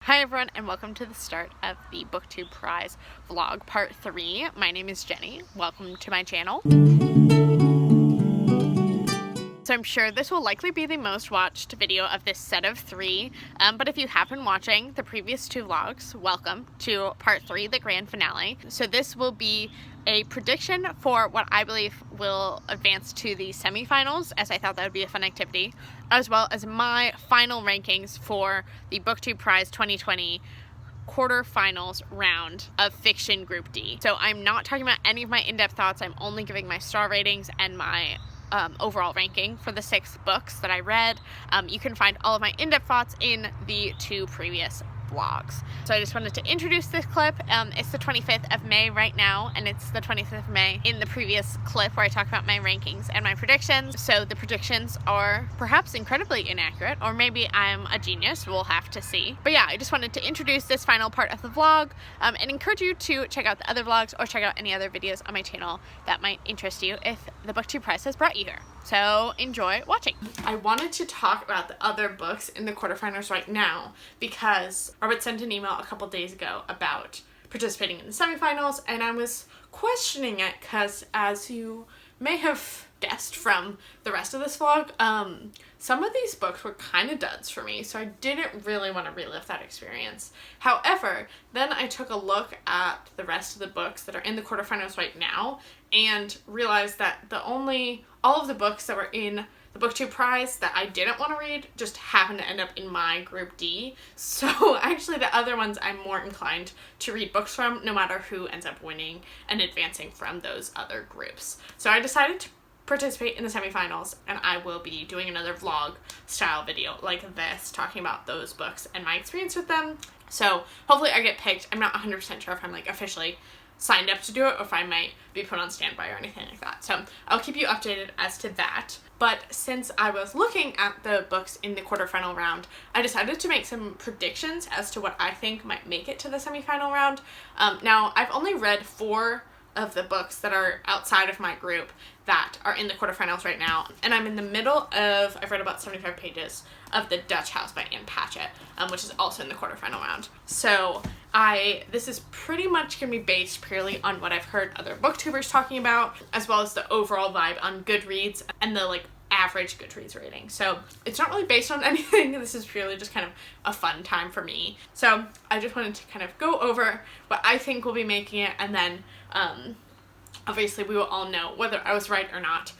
Hi everyone, and welcome to the start of the Booktube Prize vlog part 3. My name is Jenny. Welcome to my channel. So I'm sure this will likely be the most watched video of this set of 3, but if you have been watching the previous 2 vlogs, welcome to part 3, the grand finale. So this will be a prediction for what I believe will advance to the semifinals, as I thought that would be a fun activity, as well as my final rankings for the Booktube Prize 2020 quarterfinals round of fiction group D. So I'm not talking about any of my in-depth thoughts. I'm only giving my star ratings and my overall ranking for the 6 books that I read. You can find all of my in-depth thoughts in the 2 previous vlogs. So I just wanted to introduce this clip. It's the 25th of May right now, and it's the 25th of May in the previous clip where I talk about my rankings and my predictions. So the predictions are perhaps incredibly inaccurate, or maybe I'm a genius. We'll have to see. But yeah, I just wanted to introduce this final part of the vlog and encourage you to check out the other vlogs or check out any other videos on my channel that might interest you if the Booktube Prize has brought you here. So enjoy watching. I wanted to talk about the other books in the quarterfinals right now because Robert sent an email a couple days ago about participating in the semifinals, and I was questioning it because, as you may have guessed from the rest of this vlog, some of these books were kind of duds for me, so I didn't really want to relive that experience. However, then I took a look at the rest of the books that are in the quarterfinals right now and realized that all of the books that were in the Booktube Prize that I didn't want to read just happened to end up in my group D. So actually the other ones I'm more inclined to read books from, no matter who ends up winning and advancing from those other groups. So I decided to participate in the semifinals, and I will be doing another vlog style video like this talking about those books and my experience with them. So hopefully I get picked. I'm not 100% sure if I'm officially signed up to do it or if I might be put on standby or anything like that. So I'll keep you updated as to that. But since I was looking at the books in the quarterfinal round, I decided to make some predictions as to what I think might make it to the semifinal round. Now, I've only read 4 of the books that are outside of my group that are in the quarterfinals right now, and I'm in the middle of, I've read about 75 pages of The Dutch House by Ann Patchett, which is also in the quarterfinal round. So this is pretty much going to be based purely on what I've heard other booktubers talking about, as well as the overall vibe on Goodreads and the average Goodreads rating. So it's not really based on anything. This is purely just kind of a fun time for me. So I just wanted to kind of go over what I think will be making it, and then obviously we will all know whether I was right or not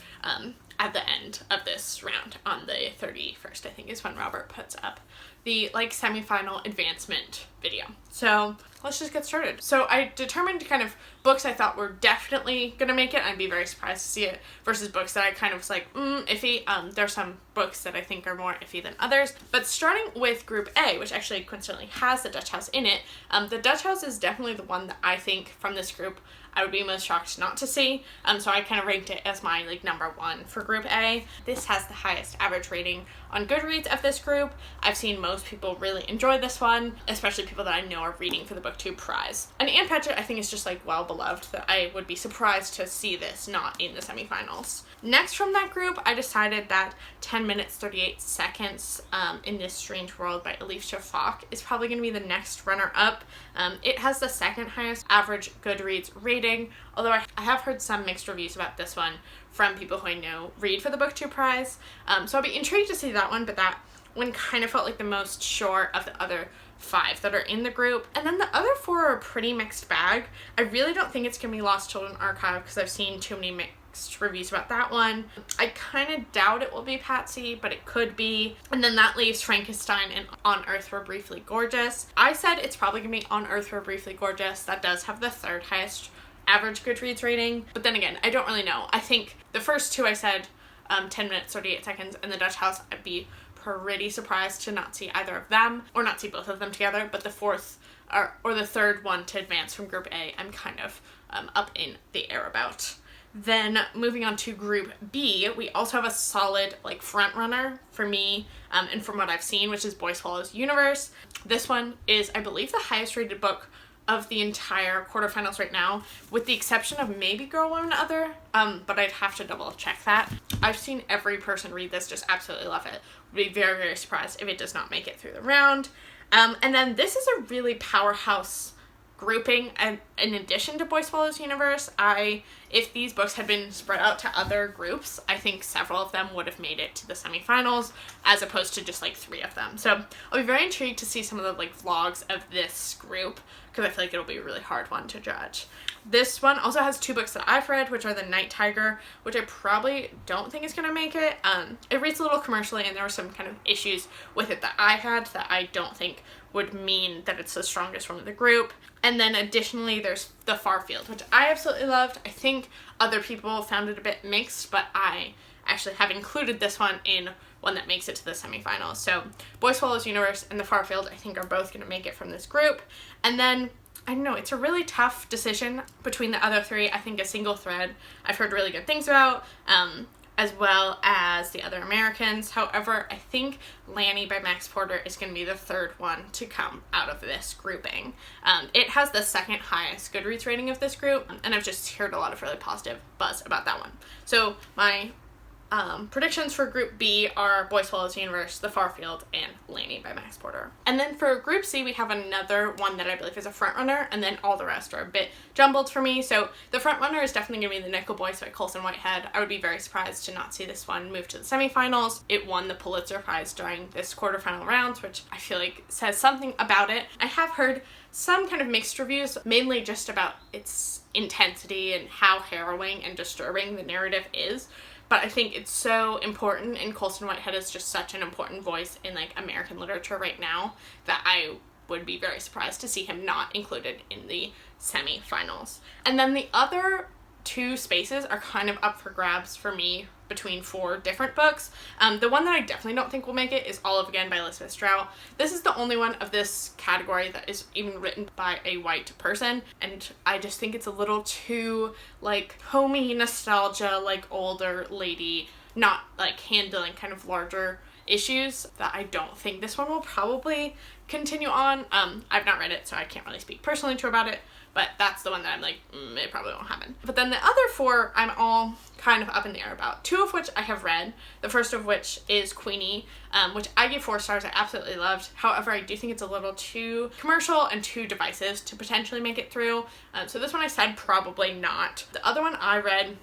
at the end of this round on the 31st, I think is when Robert puts up the semifinal advancement video. So let's just get started. So I determined kind of books I thought were definitely gonna make it. I'd be very surprised to see it, versus books that I kind of was iffy. There's some books that I think are more iffy than others. But starting with Group A, which actually coincidentally has the Dutch House in it, the Dutch House is definitely the one that I think from this group I would be most shocked not to see. So I kind of ranked it as my number 1 for Group A. This has the highest average rating on Goodreads of this group. I've seen most people really enjoy this one, especially people that I know are reading for the Booktube Prize. And Ann Patchett I think is just well beloved that I would be surprised to see this not in the semifinals. Next from that group, I decided that 10 minutes 38 seconds in This Strange World by Alicia Falk is probably going to be the next runner-up. It has the 2nd highest average Goodreads rating, although I have heard some mixed reviews about this one from people who I know read for the Booktube Prize. So I'll be intrigued to see that one, but that one kind of felt like the most sure of the other 5 that are in the group. And then the other 4 are a pretty mixed bag. I really don't think it's going to be Lost Children Archive because I've seen too many mixed reviews about that one. I kind of doubt it will be Patsy, but it could be. And then that leaves Frankenstein and On Earth We're Briefly Gorgeous. I said it's probably going to be On Earth We're Briefly Gorgeous. That does have the 3rd highest average Goodreads rating, but then again, I don't really know. I think the first 2 I said, 10 minutes 38 seconds and the Dutch House, I'd be pretty surprised to not see either of them, or not see both of them together. But the 4th or the 3rd one to advance from Group A, I'm kind of up in the air about. Then moving on to Group B, we also have a solid front runner for me and from what I've seen, which is Boy Swallows Universe. This one is, I believe, the highest rated book of the entire quarterfinals right now, with the exception of maybe Girl, Woman, Other, but I'd have to double check that. I've seen every person read this just absolutely love it. Would be very, very surprised if it does not make it through the round. And then this is a really powerhouse grouping, and in addition to Boy Swallows Universe, if these books had been spread out to other groups, I think several of them would have made it to the semifinals as opposed to just like 3 of them. So I'll be very intrigued to see some of the like vlogs of this group, because I feel like it'll be a really hard one to judge. This one also has 2 books that I've read, which are The Night Tiger, which I probably don't think is going to make it. It reads a little commercially, and there were some kind of issues with it that I had that I don't think would mean that it's the strongest one of the group. And then additionally, there's The Far Field, which I absolutely loved. I think other people found it a bit mixed, but I actually have included this one in one that makes it to the semifinals. So Boy Swallows Universe and The Far Field, I think, are both going to make it from this group. And then, I don't know, it's a really tough decision between the other 3. I think A Single Thread I've heard really good things about, as well as The Other Americans. However, I think Lanny by Max Porter is going to be the 3rd one to come out of this grouping. It has the 2nd highest Goodreads rating of this group, and I've just heard a lot of really positive buzz about that one. So my predictions for Group B are Boy Swallows Universe, The Far Field, and Lanny by Max Porter. And then for Group C, we have another one that I believe is a frontrunner, and then all the rest are a bit jumbled for me. So the frontrunner is definitely going to be The Nickel Boys by Colson Whitehead. I would be very surprised to not see this one move to the semifinals. It won the Pulitzer Prize during this quarterfinal rounds, which I feel like says something about it. I have heard some kind of mixed reviews, mainly just about its intensity and how harrowing and disturbing the narrative is. But I think it's so important, and Colson Whitehead is just such an important voice in like American literature right now that I would be very surprised to see him not included in the semifinals. And then the other 2 spaces are kind of up for grabs for me between 4 different books. The one that I definitely don't think will make it is Olive Again by Elizabeth Strout. This is the only one of this category that is even written by a white person, and I just think it's a little too like homey nostalgia, like older lady, not like handling kind of larger issues, that I don't think this one will probably continue on. I've not read it, so I can't really speak personally to about it, but that's the one that I'm like, it probably won't happen. But then the other 4, I'm all kind of up in the air about, 2 of which I have read. The first of which is Queenie, which I gave 4 stars. I absolutely loved. However, I do think it's a little too commercial and too divisive to potentially make it through. So this one I said probably not. The other one I read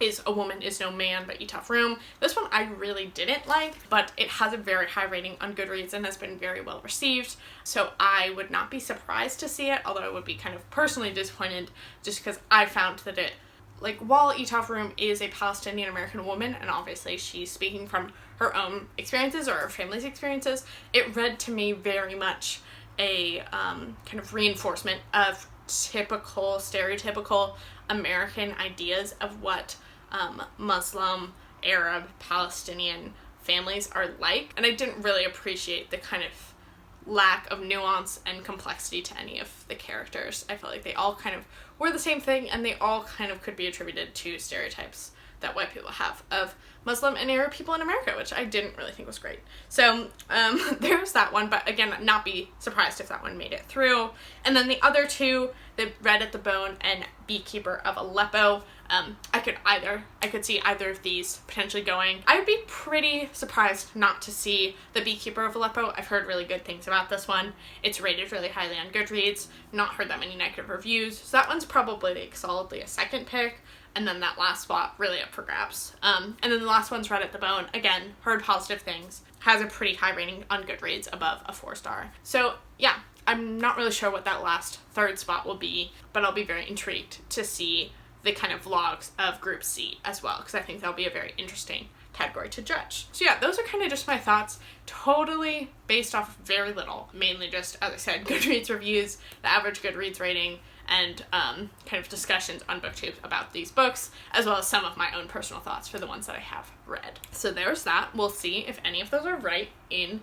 is A Woman Is No Man by Tough Room. This one I really didn't like, but it has a very high rating on Goodreads and has been very well received, so I would not be surprised to see it, although I would be kind of personally disappointed just because I found that it, like, while Tough Room is a Palestinian American woman, and obviously she's speaking from her own experiences or her family's experiences, it read to me very much a kind of reinforcement of typical, stereotypical American ideas of what Muslim, Arab, Palestinian families are like, and I didn't really appreciate the kind of lack of nuance and complexity to any of the characters. I felt like they all kind of were the same thing, and they all kind of could be attributed to stereotypes that white people have of Muslim and Arab people in America, which I didn't really think was great. So there's that one, but again, not be surprised if that one made it through. And then the other 2, the Red at the Bone and Beekeeper of Aleppo, I could see either of these potentially going. I would be pretty surprised not to see the Beekeeper of Aleppo. I've heard really good things about this one. It's rated really highly on Goodreads, not heard that many negative reviews, so that one's probably like solidly a 2nd pick. And then that last spot, really up for grabs. And then the last one's Red at the Bone. Again, heard positive things. Has a pretty high rating on Goodreads, above a 4-star. So yeah, I'm not really sure what that last 3rd spot will be, but I'll be very intrigued to see the kind of vlogs of Group C as well, because I think that'll be a very interesting category to judge. So yeah, those are kind of just my thoughts, totally based off very little, mainly just, as I said, Goodreads reviews, the average Goodreads rating, and kind of discussions on Booktube about these books, as well as some of my own personal thoughts for the ones that I have read. So there's that. We'll see if any of those are right in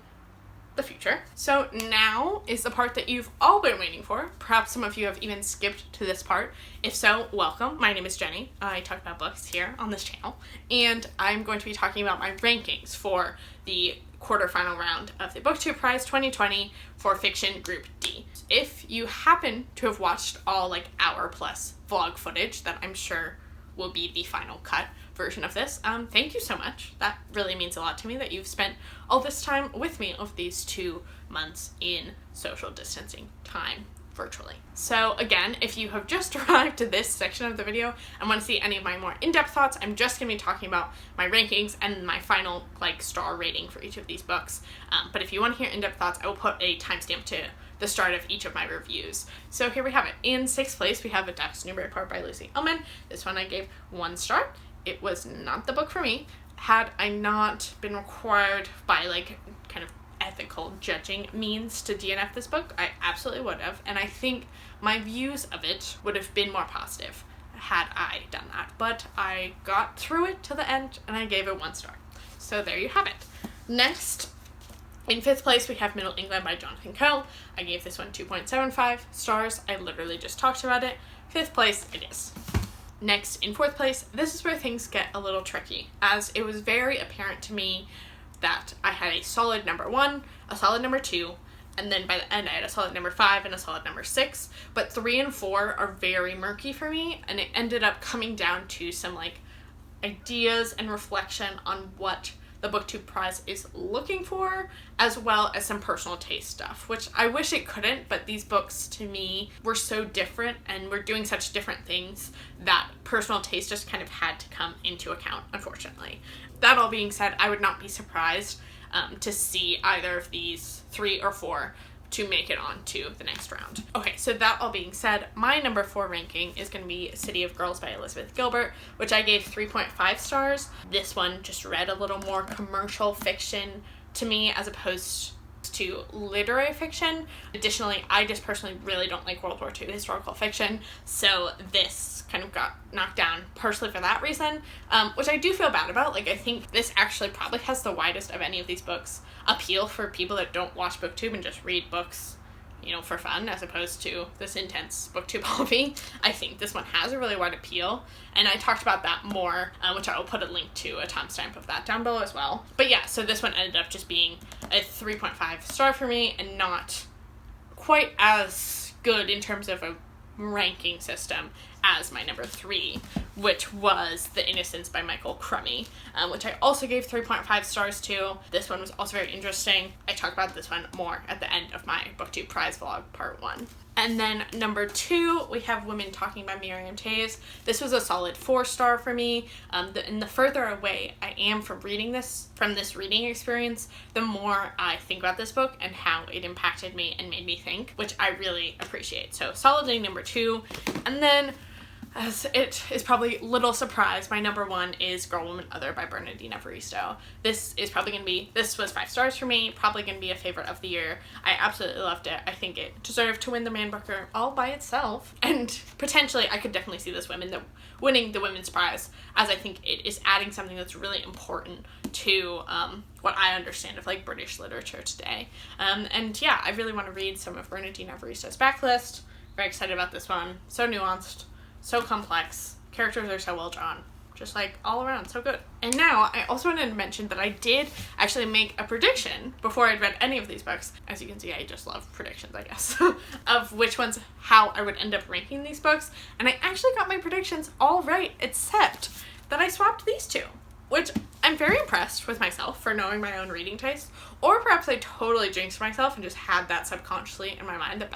the future. So now is the part that you've all been waiting for. Perhaps some of you have even skipped to this part. If so, welcome. My name is Jenny. I talk about books here on this channel, and I'm going to be talking about my rankings for the quarterfinal round of the Booktube Prize 2020 for Fiction Group D. If you happen to have watched all like hour plus vlog footage that I'm sure will be the final cut version of this. Thank you so much. That really means a lot to me that you've spent all this time with me of these 2 months in social distancing time virtually. So again, if you have just arrived to this section of the video and want to see any of my more in-depth thoughts, I'm just going to be talking about my rankings and my final star rating for each of these books. But if you want to hear in-depth thoughts, I will put a timestamp to the start of each of my reviews. So here we have it. In 6th place, we have A Duck's Newburyport by Lucy Ellmann. This one I gave 1 star. It was not the book for me. Had I not been required by kind of ethical judging means to DNF this book, I absolutely would have, and I think my views of it would have been more positive had I done that, but I got through it to the end and I gave it 1 star. So there you have it. Next, in 5th place, we have Middle England by Jonathan Coe. I gave this one 2.75 stars. I literally just talked about it. 5th place it is. Next, in 4th place, this is where things get a little tricky, as it was very apparent to me that I had a solid number 1, a solid number 2, and then by the end I had a solid number 5 and a solid number 6, but 3 and 4 are very murky for me, and it ended up coming down to some ideas and reflection on what the Booktube prize is looking for, as well as some personal taste stuff, which I wish it couldn't, but these books to me were so different and were doing such different things that personal taste just kind of had to come into account, unfortunately. That all being said, I would not be surprised to see either of these 3 or 4 to make it on to the next round. Okay, so that all being said, my number 4 ranking is going to be City of Girls by Elizabeth Gilbert, which I gave 3.5 stars. This one just read a little more commercial fiction to me as opposed to literary fiction. Additionally, I just personally really don't like World War II historical fiction, so this kind of got knocked down partially for that reason, which I do feel bad about. I think this actually probably has the widest of any of these books appeal for people that don't watch Booktube and just read books, for fun, as opposed to this intense Booktube hobby. I think this one has a really wide appeal, and I talked about that more, which I will put a link to, a timestamp of that down below as well. But yeah, so this one ended up just being a 3.5 star for me, and not quite as good in terms of a ranking system as my number 3, which was The Innocents by Michael Crummey, which I also gave 3.5 stars to. This one was also very interesting. I talk about this one more at the end of my Booktube prize vlog part 1. And then number 2, we have Women Talking by Miriam Toews. This was a solid 4 star for me. And the further away I am from reading this, from this reading experience, the more I think about this book and how it impacted me and made me think, which I really appreciate. So solidly number 2. And then, as it is probably little surprise, my number 1 is Girl, Woman, Other by Bernardine Evaristo. This was 5 stars for me, probably going to be a favorite of the year. I absolutely loved it. I think it deserved to win the Man Booker all by itself, and potentially I could definitely see this winning the women's prize, as I think it is adding something that's really important to what I understand of British literature today. And yeah, I really want to read some of Bernardine Evaristo's backlist. Very excited about this one. So nuanced, so complex, characters are so well drawn, just all around so good. And now I also wanted to mention that I did actually make a prediction before I'd read any of these books. As you can see, I just love predictions, I guess, of which ones, how I would end up ranking these books, and I actually got my predictions all right, except that I swapped these 2, which I'm very impressed with myself for knowing my own reading taste, or perhaps I totally jinxed myself and just had that subconsciously in my mind,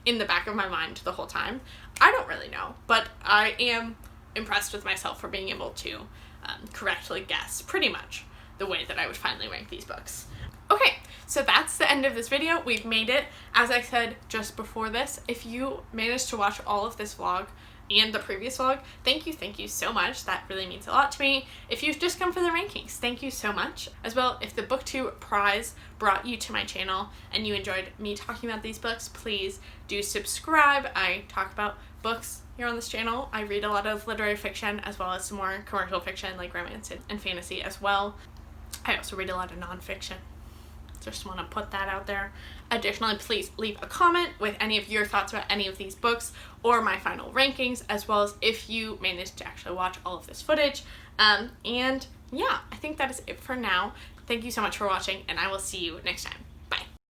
in the back of my mind the whole time. I don't really know, but I am impressed with myself for being able to correctly guess pretty much the way that I would finally rank these books. Okay, so that's the end of this video. We've made it. As I said just before this, if you managed to watch all of this vlog and the previous vlog, thank you so much. That really means a lot to me. If you've just come for the rankings, thank you so much. As well, if the Booktube prize brought you to my channel and you enjoyed me talking about these books, please do subscribe. I talk about books here on this channel. I read a lot of literary fiction as well as some more commercial fiction like romance and fantasy as well. I also read a lot of nonfiction. Just want to put that out there. Additionally, please leave a comment with any of your thoughts about any of these books or my final rankings, as well as if you managed to actually watch all of this footage. And yeah, I think that is it for now. Thank you so much for watching, and I will see you next time.